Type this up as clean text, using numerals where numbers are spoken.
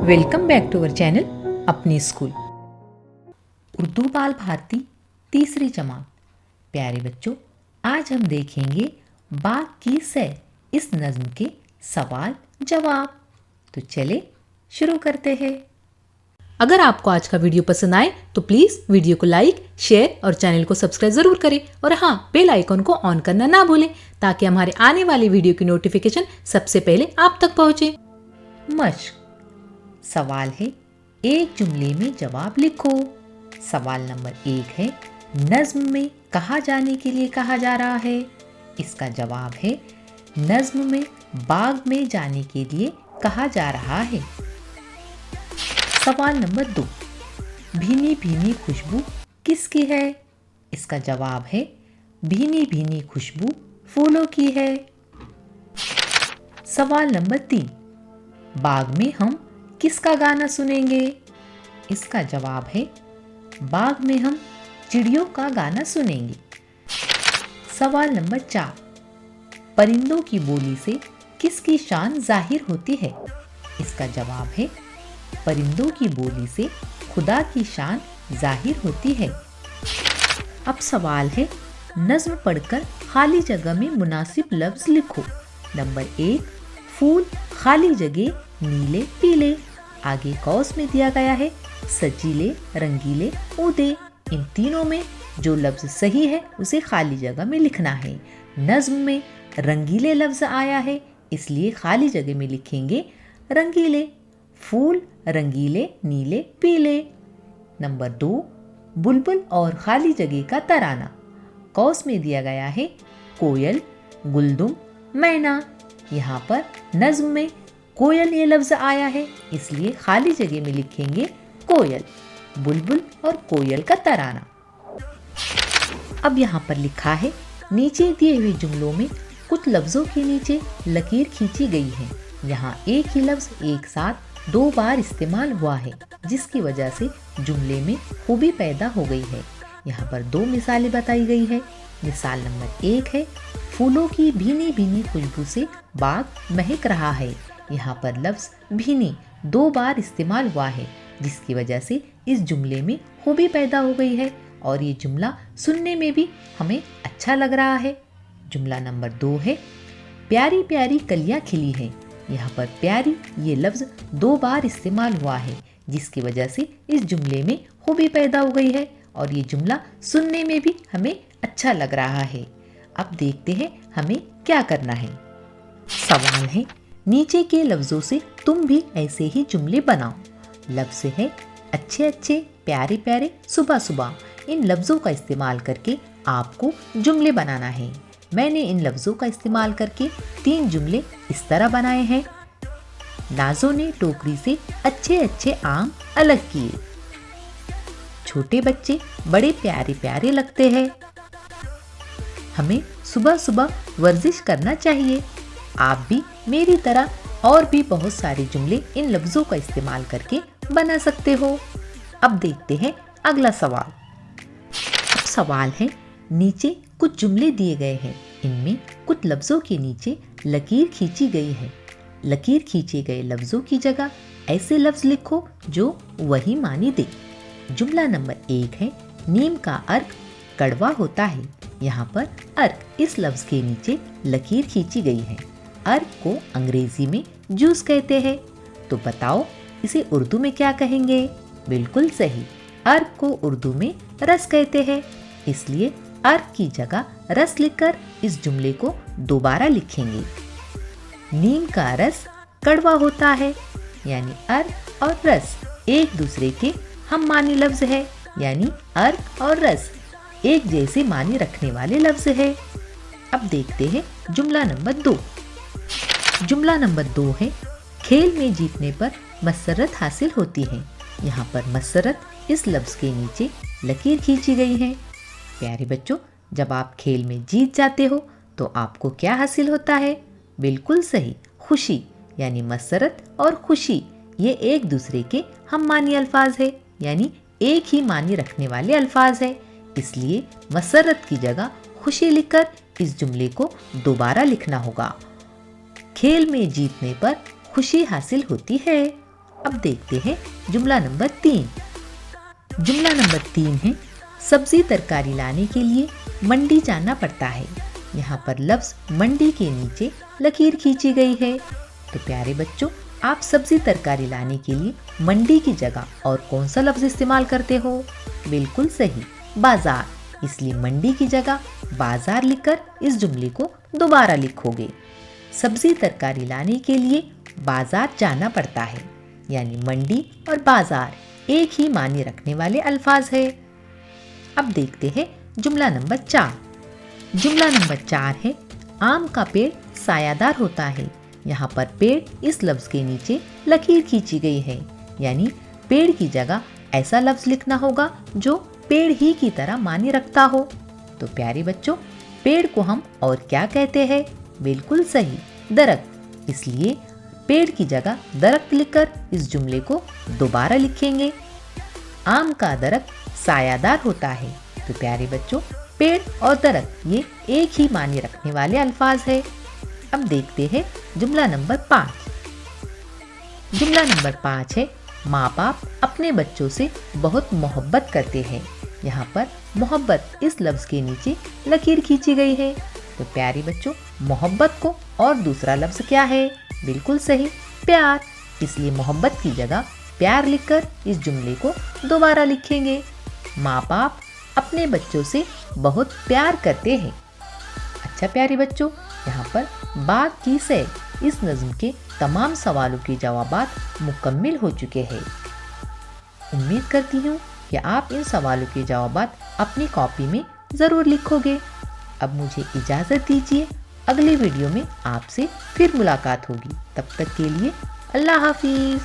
Welcome back to our channel अपनी school. Urdu Bal Bharati तीसरी जमात। प्यारे बच्चों, आज हम देखेंगे बाग की सैर इस नज्म के सवाल जवाब। तो चले शुरू करते हैं। अगर आपको आज का वीडियो पसंद आए तो प्लीज़ वीडियो को लाइक, शेयर और चैनल को सब्सक्राइब ज़रूर करें। और हाँ, बेल आइकन को ऑन करना ना भूलें ताकि हमारे आने वाले वीडियो की नोटिफिकेशन सबसे पहले आप तक पहुँचे। मश्क। सवाल है, एक जुमले में जवाब लिखो। सवाल नंबर 1 है, नज्म में कहाँ जाने के लिए कहा जा रहा है? इसका जवाब है, नज्म में बाग में जाने के लिए कहा जा रहा है। सवाल नंबर 2, भीनी भीनी खुशबू किसकी है? इसका जवाब है, भीनी भीनी खुशबू फूलों की है। सवाल नंबर 3, बाग में हम किसका गाना सुनेंगे? इसका जवाब है, बाग में हम चिड़ियों का गाना सुनेंगे। सवाल नंबर 4, परिंदों की बोली से किसकी शान जाहिर होती है? इसका जवाब है, परिंदों की बोली से खुदा की शान जाहिर होती है। अब सवाल है, नज्म पढ़कर खाली जगह में मुनासिब लफ्ज लिखो। नंबर 1, फूल खाली जगह नीले पीले। आगे कौस में दिया गया है सजीले रंगीले उदे। इन तीनों में जो लफ्ज सही है उसे खाली जगह में लिखना है। नज्म में रंगीले लफ्ज आया है, इसलिए खाली जगह में लिखेंगे रंगीले। फूल रंगीले नीले पीले। नंबर 2, बुलबुल और खाली जगह का तराना। कौस में दिया गया है कोयल गुलदुम मैना। यहाँ पर नज्म में कोयल ये लफ्ज आया है, इसलिए खाली जगह में लिखेंगे कोयल, बुलबुल और कोयल का तराना। अब यहाँ पर लिखा है, नीचे दिए हुए जुमलों में कुछ लफ्जों के नीचे लकीर खींची गई है। यहाँ एक ही लफ्ज एक साथ 2 बार इस्तेमाल हुआ है, जिसकी वजह से जुमले में खूबी पैदा हो गई है। यहाँ पर 2 मिसालें बताई गई है। मिसाल नंबर 1 है, फूलों की भीनी भीनी खुशबू से बाग महक रहा है। यहाँ पर लफ्ज भीनी 2 बार इस्तेमाल हुआ है, जिसकी वजह से इस जुमले में खूबी पैदा हो गई है और ये जुमला सुनने में भी हमें अच्छा लग रहा है। जुमला नंबर 2 है, प्यारी प्यारी कलियां खिली हैं। यहाँ पर प्यारी ये लफ्ज 2 बार इस्तेमाल हुआ है, जिसकी वजह से इस जुमले में खूबी पैदा हो गई है और ये जुमला सुनने में भी हमें अच्छा लग रहा है। अब देखते हैं हमें क्या करना है। सवाल है, नीचे के लफ्जों से तुम भी ऐसे ही जुमले बनाओ। लफ्ज है अच्छे अच्छे प्यारे प्यारे सुबह सुबह। इन लफ्जों का इस्तेमाल करके आपको जुमले बनाना है। मैंने इन लफ्जों का इस्तेमाल करके 3 जुमले इस तरह बनाए हैं। नाजों ने टोकरी से अच्छे अच्छे आम अलग किए। छोटे बच्चे बड़े प्यारे प्यारे लगते हैं। हमें सुबह सुबह वर्जिश करना चाहिए। आप भी मेरी तरह और भी बहुत सारे जुमले इन लफ्जों का इस्तेमाल करके बना सकते हो। अब देखते हैं अगला सवाल। अब सवाल है, नीचे कुछ जुमले दिए गए हैं। इनमें कुछ लफ्जों के नीचे लकीर खींची गई है। लकीर खींचे गए लफ्जों की जगह ऐसे लफ्ज लिखो जो वही मानी दे। जुमला नंबर 1 है, नीम का अर्क कड़वा होता है। यहाँ पर अर्क इस लफ्ज के नीचे लकीर खींची गई है। अर्क को अंग्रेजी में जूस कहते हैं, तो बताओ इसे उर्दू में क्या कहेंगे? बिल्कुल सही, अर्क को उर्दू में रस कहते हैं, इसलिए अर्क की जगह रस लिखकर इस जुमले को दोबारा लिखेंगे। नीम का रस कड़वा होता है, यानी अर्क और रस एक दूसरे के हम मानी लफ्ज है, यानी अर्क और रस एक जैसे मानी रखने वाले लफ्ज है। अब देखते हैं जुमला नंबर 2। जुमला नंबर 2 है, खेल में जीतने पर मसरत हासिल होती है। यहाँ पर मसरत इस लफ्ज के नीचे लकीर खींची गई है। प्यारे बच्चों, जब आप खेल में जीत जाते हो तो आपको क्या हासिल होता है? बिल्कुल सही, खुशी। यानी मसरत और खुशी ये एक दूसरे के हम मानी अल्फाज है, यानी एक ही मानी रखने वाले अल्फाज है। इसलिए मसरत की जगह खुशी लिखकर इस जुमले को दोबारा लिखना होगा। खेल में जीतने पर खुशी हासिल होती है। अब देखते हैं जुमला नंबर 3। जुमला नंबर 3 है, सब्जी तरकारी लाने के लिए मंडी जाना पड़ता है। यहाँ पर लफ्ज मंडी के नीचे लकीर खींची गई है। तो प्यारे बच्चों, आप सब्जी तरकारी लाने के लिए मंडी की जगह और कौन सा लफ्ज इस्तेमाल करते हो? बिल्कुल सही, बाजार। इसलिए मंडी की जगह बाजार लिखकर इस जुमले को दोबारा लिखोगे। सब्जी तरकारी लाने के लिए बाजार जाना पड़ता है, यानी मंडी और बाजार एक ही मायने रखने वाले अल्फाज है। अब देखते हैं जुमला नंबर 4। जुमला नंबर 4 है, आम का पेड़ सायादार होता है। यहाँ पर पेड़ इस लफ्ज के नीचे लकीर खींची गई है, यानी पेड़ की जगह ऐसा लफ्ज लिखना होगा जो पेड़ ही की तरह मायने रखता हो। तो प्यारे बच्चों, पेड़ को हम और क्या कहते हैं? बिल्कुल सही, दरख्त। इसलिए पेड़ की जगह दरख्त लिखकर इस जुमले को दोबारा लिखेंगे। आम का दरख्त सायादार होता है। तो प्यारे बच्चों, पेड़ और दरख्त ये एक ही मायने रखने वाले अल्फाज है। अब देखते हैं जुमला नंबर 5। जुमला नंबर 5 है, माँ बाप अपने बच्चों से बहुत मोहब्बत करते हैं। यहाँ पर मोहब्बत इस लफ्ज के नीचे लकीर खींची गई है। तो प्यारे बच्चों, मोहब्बत को और दूसरा लफ्ज क्या है? बिल्कुल सही, प्यार। इसलिए मोहब्बत की जगह प्यार लिखकर इस जुमले को दोबारा लिखेंगे। माँ बाप अपने बच्चों से बहुत प्यार करते हैं। अच्छा प्यारे बच्चों, यहाँ पर बाग की सैर इस नज़्म के तमाम सवालों के जवाबात मुकम्मिल हो चुके हैं। उम्मीद करती हूँ कि आप इन सवालों के जवाबात अपनी कॉपी में ज़रूर लिखोगे। अब मुझे इजाज़त दीजिए, अगले वीडियो में आपसे फिर मुलाकात होगी। तब तक के लिए अल्लाह हाफिज़।